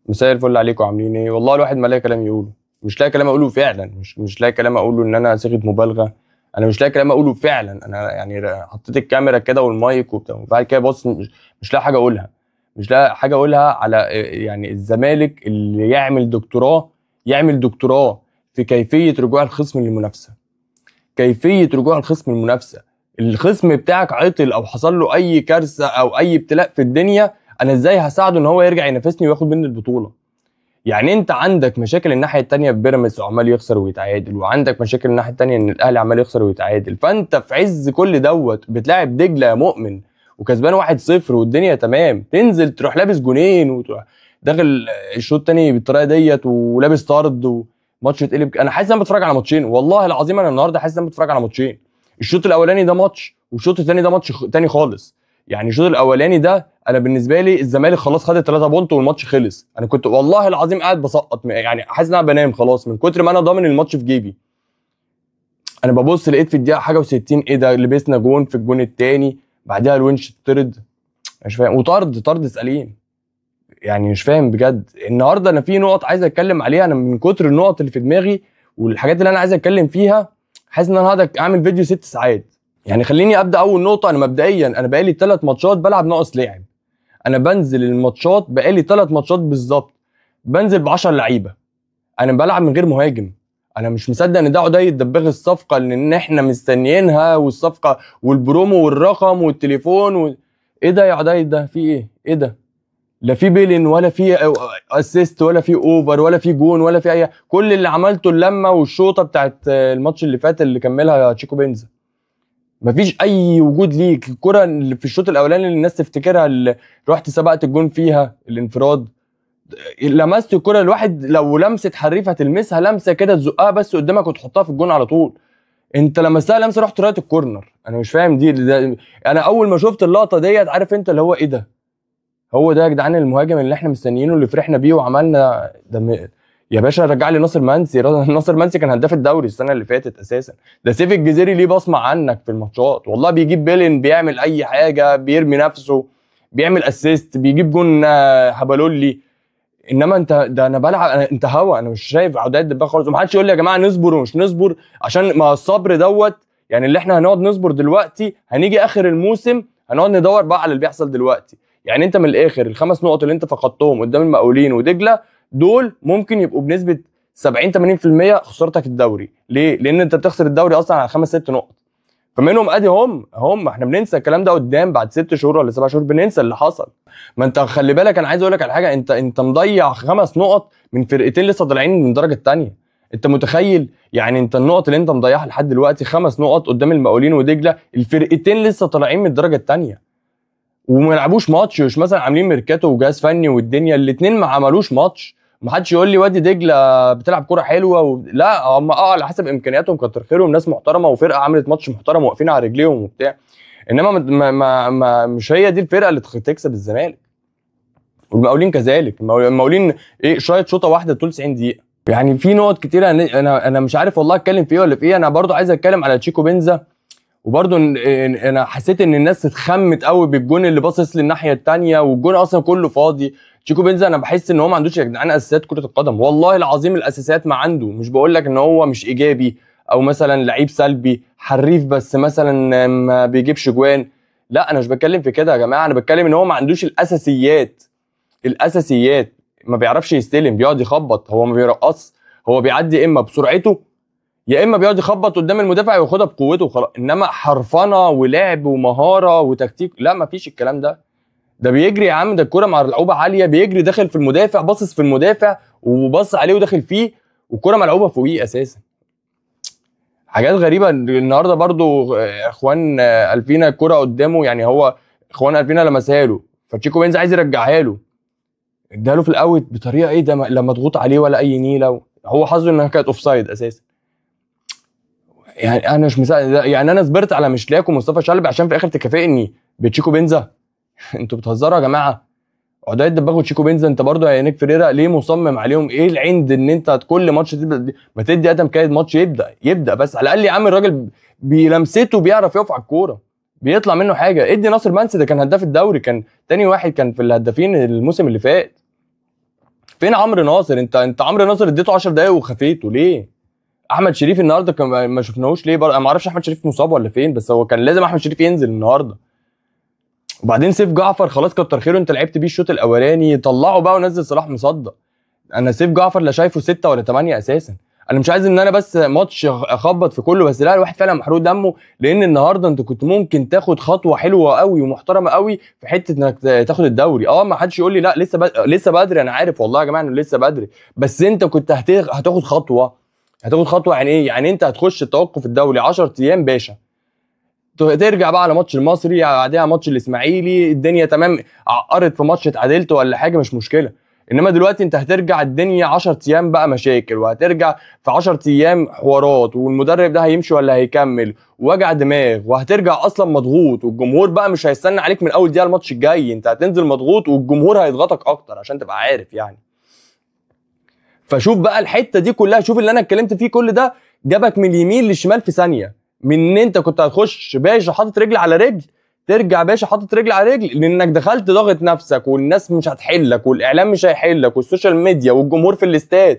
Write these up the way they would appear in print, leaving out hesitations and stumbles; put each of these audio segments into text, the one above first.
مساء الفل عليكم، عاملين ايه؟ والله الواحد ما لاقي كلام يقوله. مش لاقي كلام اقوله فعلا، مش لاقي كلام اقوله ان انا صيغه مبالغه. انا مش لاقي كلام اقوله فعلا. انا يعني حطيت الكاميرا كده والمايك وبتاع، وبعد كده بص مش لاقي حاجه اقولها. مش لاقي حاجه اقولها على يعني الزمالك اللي يعمل دكتوراه في كيفيه رجوع الخصم للمنافسه. كيفيه رجوع الخصم للمنافسه. الخصم بتاعك عطل او حصل له اي كارثه او اي ابتلاء في الدنيا، انا ازاي هساعده ان هو يرجع ينافسني وياخد مني البطوله؟ يعني انت عندك مشاكل الناحيه التانيه في بيراميدز وعمال يخسر ويتعادل، وعندك مشاكل الناحيه التانيه ان الاهلي عمال يخسر ويتعادل، فانت في عز كل دوت بتلاعب دجله يا مؤمن وكسبان 1-0 والدنيا تمام، تنزل تروح لابس جونين وتروح داخل الشوط التاني بالطريقه ديت ولابس طرد وماتش يتقلب. انا حاسس ان انا بتفرج على ماتشين، والله العظيم انا النهارده حاسس ان انا بتفرج على ماتشين. الشوط الاولاني ده ماتش والشوط التاني ده ماتش تاني خالص. يعني الشوط الاولاني ده انا بالنسبه لي الزمالك خلاص خد ال3 بونت والماتش خلص، انا كنت والله العظيم قاعد بسقط، يعني حاسس ان انا بنام خلاص من كتر ما انا ضامن الماتش في جيبي. انا ببص لقيت في الدقيقه حاجه و60 ايه ده، لبسنا جون في الجون الثاني، بعدها الونش اتطرد. مش فاهم، وطرد سليم. يعني مش فاهم بجد. النهارده انا في نقط عايز اتكلم عليها، انا من كتر النقط اللي في دماغي والحاجات اللي انا عايز اتكلم فيها حاسس ان انا هقعد اعمل فيديو 6 ساعات. يعني خليني ابدا. اول نقطه، انا مبدئيا انا بقالي 3 ماتشات بلعب ناقص لاعب. انا بنزل الماتشات بقالي 3 ماتشات بالظبط بنزل ب 10 لعيبه، انا بلعب من غير مهاجم. انا مش مصدق ان ده عدي دباغ الصفقه اللي احنا مستنيينها، والصفقه والبرومو والرقم والتليفون ايه ده يا عدي؟ ده في ايه؟ ايه ده؟ لا في بيلين ولا في اسيست ولا في اوفر ولا في جون ولا في اي. كل اللي عملته اللمه والشوطه بتاعت الماتش اللي فات اللي كملها تشيكو بنزا. مفيش اي وجود ليك. الكره اللي في الشوط الاولاني اللي الناس تفتكرها اللي رحت سبقت الجون فيها الانفراد، لمست الكره الواحد لو لمسه حريف هتلمسها لمسه كده تزقها بس قدامك وتحطها في الجون على طول. انت لمستها لمسه رحت رايت الكورنر. انا مش فاهم دي. انا اول ما شفت اللقطه ديت عارف انت اللي هو ايه ده؟ هو ده يا جدعان المهاجم اللي احنا مستنيينه اللي فرحنا بيه وعملنا ده يا باشا رجع لي ناصر منسي. ناصر منسي كان هداف الدوري السنه اللي فاتت اساسا. ده سيف الجزيري ليه بصمه عنك في الماتشات، والله بيجيب بيلين، بيعمل اي حاجه، بيرمي نفسه، بيعمل اسيست، بيجيب جون هبلولي. انما انت ده انا بلعب انت هوا. انا مش شايف عودات دبابه خالص. ومحدش يقول لي يا جماعه نصبر ومش نصبر، عشان ما الصبر دوت يعني اللي احنا هنقعد نصبر دلوقتي هنيجي اخر الموسم هنقعد ندور بقى على اللي بيحصل دلوقتي. يعني انت من الاخر ال5 نقط اللي انت فقدتهم قدام المقاولين ودجله دول ممكن يبقوا بنسبه 70 80% خسارتك الدوري. ليه؟ لان انت بتخسر الدوري اصلا على 5 6 نقط. فمنهم ادي هم احنا بننسى الكلام ده قدام بعد 6 شهور ولا 7 شهور بننسى اللي حصل. ما انت خلي بالك، انا عايز اقول لك على حاجه. انت مضيع 5 نقط من فرقتين لسه طالعين من الدرجه الثانيه. انت متخيل؟ يعني انت النقط اللي انت مضيعها لحد دلوقتي 5 نقط قدام المقاولين ودجله، الفرقتين لسه طالعين من الدرجه الثانيه وما لعبوش ماتش. مش مثلا عاملين ميركاتو وجهاز فني والدنيا، الاثنين ما عملوش ماتش. ما حدش يقول لي وادي دجله بتلعب كوره حلوه لا هم على حسب امكانياتهم كتر خيرهم، ناس محترمه وفرقه عملت ماتش محترم واقفين على رجليهم وبتاع. انما مش هي دي الفرقه اللي تكسب الزمالك. والمقاولين كذلك. المقاولين ايه؟ شايط شوطه واحده طول 90 دقيقه. يعني في نقط كتيره انا مش عارف والله اتكلم في ايه ولا في ايه. انا برضو عايز اتكلم على تشيكو بنزا. وبرضو انا حسيت ان الناس اتخمت قوي بالجون اللي باصص للناحيه الثانيه والجون اصلا كله فاضي. تشيكو بنزا انا بحس ان هو ما عندوش يا جدعان اساسيات كره القدم. والله العظيم الاساسيات ما عنده. مش بقول لك ان هو مش ايجابي او مثلا لعيب سلبي حريف بس مثلا ما بيجيبش جوان. لا انا مش بتكلم في كده يا جماعه. انا بتكلم ان هو ما عندوش الاساسيات. الاساسيات ما بيعرفش يستلم، بيقعد يخبط، هو ما بيرقص. هو بيعدي اما بسرعته يا اما بيقعد يخبط قدام المدافع وياخدها بقوته وخلاص. انما حرفنه ولعب ومهاره وتكتيك لا، ما فيش الكلام ده. ده بيجري يا عم، ده الكوره ملعوبه عاليه بيجري داخل في المدافع، باصص في المدافع وبص عليه وداخل فيه والكوره ملعوبه فوقيه اساسا. حاجات غريبه. النهارده برضو اخوان الفينا الكوره قدامه، يعني هو اخوان الفينا لمسها له فتشيكو بينزل عايز يرجعها له، اداها له في الاوت بطريقه ايه ده؟ لا مضغوط عليه ولا اي نيله. هو حظه انها كانت اوف سايد اساسا. يعني انا مش يعني انا صبرت على مشلاك ومصطفى شلبي عشان في الاخر تكافئني بتشيكو بنزا. انتوا بتهزروا يا جماعه. عدايه دباغ وتشيكو بنزا انت برضو يا نيك فريرا ليه مصمم عليهم؟ ايه العند ان انت كل ماتش تبدا ما تدي ادم كايد ماتش يبدا بس على الاقل يا عم الراجل بيلمسته بيعرف يقف على الكوره بيطلع منه حاجه. ادي ناصر منسي ده كان هداف الدوري، كان تاني واحد كان في الهدافين الموسم اللي فات. فين عمرو ناصر؟ انت عمرو ناصر اديته 10 دقايق وخفيته ليه؟ احمد شريف النهارده كان ما شفناهوش ليه برضه؟ انا ما اعرفش احمد شريف مصاب ولا فين، بس هو كان لازم احمد شريف ينزل النهارده. وبعدين سيف جعفر خلاص كتر خيره، انت لعبت بيه الشوط الاولاني، طلعه بقى ونزل صلاح مصدق. انا سيف جعفر لا شايفه 6 ولا 8 اساسا. انا مش عايز ان انا بس ماتش اخبط في كله، بس لا الواحد فعلا محروق دمه، لان النهارده انت كنت ممكن تاخد خطوه حلوه قوي ومحترمه قوي في حته انك تاخد الدوري. ما حدش يقول لي لا لسه بدري، انا عارف والله يا جماعه انه لسه بدري، بس انت كنت هتاخد خطوه. هتاخد خطوه يعني ايه؟ يعني انت هتخش التوقف الدولي 10 ايام باشا، ترجع بقى على ماتش المصري، بعدها ماتش الاسماعيلي، الدنيا تمام، عقرت في ماتش اتعادلت ولا حاجه مش مشكله. انما دلوقتي انت هترجع الدنيا 10 ايام بقى مشاكل، وهترجع في 10 ايام حوارات، والمدرب ده هيمشي ولا هيكمل، ووجع دماغ، وهترجع اصلا مضغوط، والجمهور بقى مش هيستنى عليك من اول دقيقه الماتش الجاي، انت هتنزل مضغوط والجمهور هيضغطك اكتر عشان تبقى عارف يعني. فشوف بقى الحته دي كلها، شوف اللي انا اتكلمت فيه كل ده جابك من اليمين للشمال في ثانيه، من ان انت كنت هتخش باشا حاطط رجل على رجل، ترجع باشا حاطط رجل على رجل، لانك دخلت ضاغط نفسك، والناس مش هتحلك، والاعلام مش هيحلك، والسوشيال ميديا، والجمهور في الاستاد،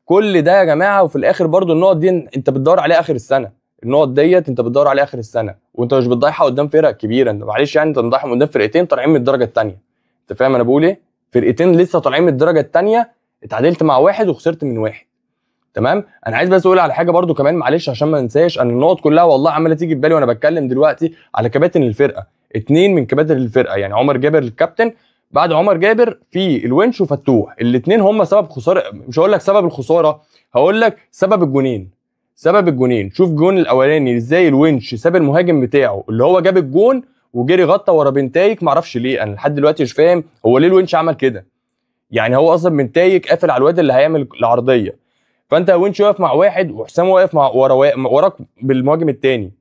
كل ده يا جماعه. وفي الاخر برضو النقط دي انت بتدور عليها اخر السنه، النقط ديت انت بتدور عليها اخر السنه، وانت مش بتضيعها قدام فرق كبيره، انت معلش يعني انت بتضيعهم قدام فرقتين طالعين من الدرجه الثانيه. انت فاهم انا بقول ايه؟ فرقتين لسه طالعين من الدرجه الثانيه، اتعادلت مع واحد وخسرت من واحد. تمام. انا عايز بس اقول على حاجه برضو كمان معلش عشان ما انساش، انا النقط كلها والله عماله تيجي في بالي وانا بتكلم دلوقتي على كباتن الفرقه، 2 من كباتن الفرقه، يعني عمر جابر الكابتن، بعد عمر جابر في الونش وفتوح، الاثنين هم سبب خساره. مش هقول لك سبب الخساره، هقول لك سبب الجونين. سبب الجونين، شوف الجون الاولاني ازاي الونش ساب المهاجم بتاعه اللي هو جاب الجون وجري غطى ورا بنتايك، معرفش ليه، انا لحد دلوقتي مش فاهم هو ليه الونش عمل كده. يعني هو اصلا بنتايك قافل على الواد اللي هيعمل العرضيه، فانت ونش واقف مع واحد وحسام واقف مع وراك بالمهاجم الثاني.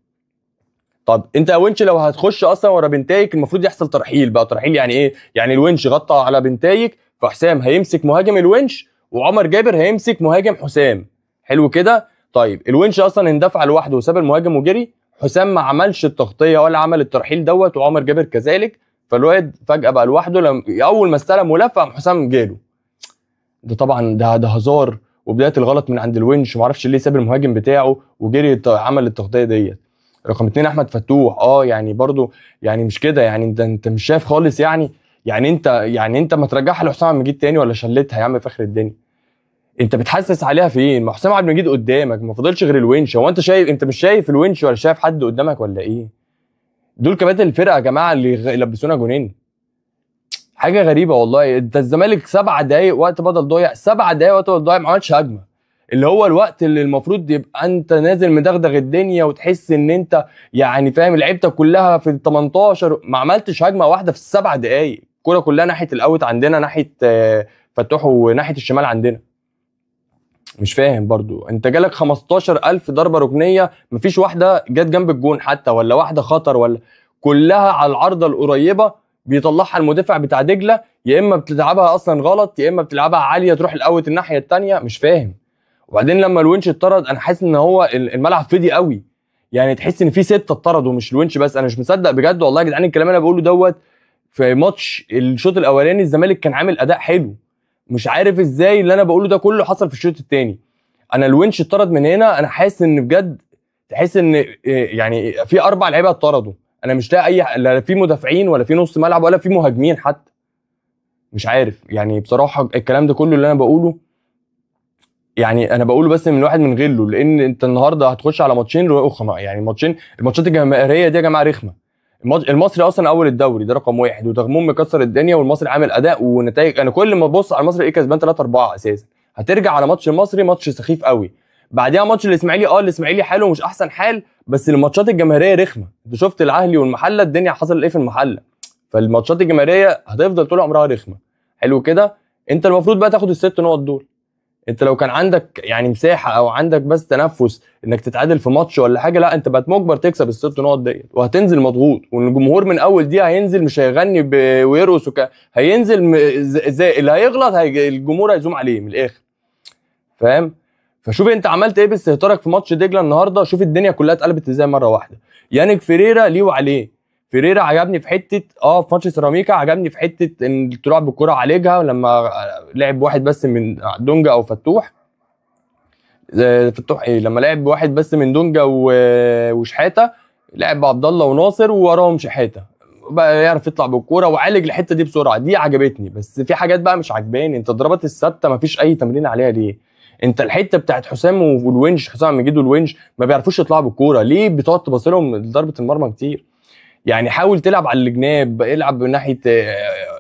طب انت ونش لو هتخش اصلا ورا بنتايك المفروض يحصل ترحيل بقى. ترحيل يعني ايه؟ يعني الونش غطى على بنتايك، فحسام هيمسك مهاجم الونش، وعمر جابر هيمسك مهاجم حسام. حلو كده. طيب الونش اصلا اندفع لوحده وساب المهاجم وجري، حسام ما عملش التغطيه ولا عمل الترحيل دوت، وعمر جابر كذلك، فالواد فجاه بقى لوحده، اول ما استلم ولف قام حسام جاله. ده طبعا ده هزار، وبدايه الغلط من عند الونش، معرفش ليه ساب المهاجم بتاعه وجري عمل التغطيه ديت. رقم 2 احمد فتوح، يعني برضو يعني مش كده، يعني انت مش شايف خالص يعني انت ما ترجعها لحسام عبد المجيد تاني، ولا شلتها يا عم في اخر الدنيا؟ انت بتحسس عليها فين؟ ما حسام عبد المجيد قدامك، ما فاضلش غير الونش. هو انت شايف؟ انت مش شايف الونش ولا شايف حد قدامك ولا ايه؟ دول كباتن الفرقه يا جماعه اللي يلبسونا جونين. حاجه غريبه والله. انت الزمالك 7 دقايق وقت بدل ضايع، 7 دقايق وقت بدل ضايع ما عملش هجمه، اللي هو الوقت اللي المفروض يبقى انت نازل مدغدغ الدنيا وتحس ان انت يعني فاهم لعيبتك كلها في ال 18، ما عملتش هجمه واحده في ال7 دقايق. الكوره كلها ناحيه الاوت عندنا، ناحيه فتوح، وناحيه الشمال عندنا. مش فاهم برضو، انت جالك 15,000 ضربه ركنيه مفيش واحده جت جنب الجون حتى، ولا واحده خطر، ولا كلها على العارضه القريبه بيطلعها المدافع بتاع دجله، يا اما بتلعبها اصلا غلط، يا اما بتلعبها عاليه تروح الاوت الناحيه الثانيه. مش فاهم. وبعدين لما الونش اتطرد انا حاسس ان هو الملعب فضي قوي، يعني تحس ان في 6 اتطردوا مش الونش بس. انا مش مصدق بجد والله يا جدعان الكلام اللي انا بقوله دوت. في ماتش الشوط الاولاني الزمالك كان عامل اداء حلو، مش عارف ازاي اللي انا بقوله ده كله حصل في الشوط الثاني. انا الونش اتطرد من هنا، انا حاسس ان بجد تحس ان يعني في 4 لعيبه اتطردوا، انا مش لاقي لا في مدافعين ولا في نص ملعب ولا في مهاجمين حتى. مش عارف يعني بصراحه الكلام ده كله اللي انا بقوله، يعني انا بقوله بس من واحد من غله، لان انت النهارده هتخش على ماتشين رخمه، يعني الماتشات الجماهيريه دي يا جماعه رخمه. المصري اصلا اول الدوري ده رقم 1، وتغموم مكسر الدنيا، والمصري عامل اداء ونتائج. انا كل ما ابص على المصري ايه كسبان 3-4 اساسا. هترجع على ماتش المصري ماتش سخيف قوي، بعديها ماتش الاسماعيلي، الاسماعيلي حلو مش احسن حال، بس الماتشات الجماهيريه رخمه. انت شفت الاهلي والمحله الدنيا حصل ايه في المحله، فالماتشات الجماهيريه هتفضل طول عمرها رخمه. حلو كده. انت المفروض بقى تاخد ال6 نقط دول. انت لو كان عندك يعني مساحه او عندك بس تنفس انك تتعادل في ماتش ولا حاجه، لا انت بقت مجبر تكسب ال6 نقط ديت، وهتنزل مضغوط، والجمهور من اول دي هينزل مش هيغني ويرقص هينزل زي اللي هيغلط الجمهور هيزوم عليه من الاخر. فاهم؟ فشوف انت عملت ايه باستهتارك في ماتش دجله النهارده، شوف الدنيا كلها اتقلبت ازاي مره واحده. يانك فيريرا ليه وعليه. فيريرا عجبني في حته في ماتش سيراميكا، عجبني في حته ان الطلوع بالكره عالجها لما لعب واحد بس من دونجا او فتوح. فتوح ايه لما لعب واحد بس من دونجا وشحاته، لعب عبد الله وناصر ووراهم شحاته، بقى يعرف يطلع بالكوره وعالج الحته دي بسرعه، دي عجبتني. بس في حاجات بقى مش عجباني، انت الضربات الثابته مفيش اي تمرين عليها ليه؟ انت الحته بتاعت حسام والونش، حسام مجيد والونش ما بيعرفوش يطلعوا بالكوره، ليه بتقعد تبص لهم ضربه المرمى كتير؟ يعني حاول تلعب على الجناب، العب من ناحيه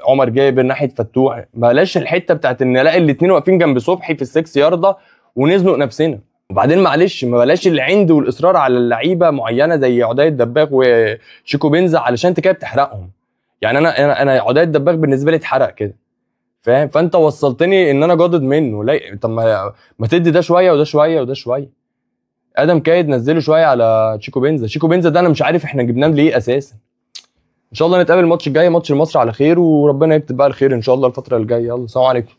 عمر جابر، ناحيه فتوح، بلاش الحته بتاعت ان الاقي الاثنين واقفين جنب صبحي في السكس يارده ونزنق نفسنا. وبعدين معلش ما بلاش العند والاصرار على اللعيبه معينه زي عدي الدباغ وشيكو بنزا علشان انت كده بتحرقهم. يعني انا عدي الدباغ بالنسبه لي اتحرق كده، فاهم؟ فانت وصلتني ان انا جادد منه. لا طب ما تدي ده شويه وده شويه وده شويه. ادم كايد نزله شويه على شيكو بنزا. شيكو بنزا ده انا مش عارف احنا جبناه ليه اساسا. ان شاء الله نتقابل الماتش الجاي، ماتش مصر على خير، وربنا يكتب بقى الخير ان شاء الله الفتره الجايه. يلا سلام عليكم.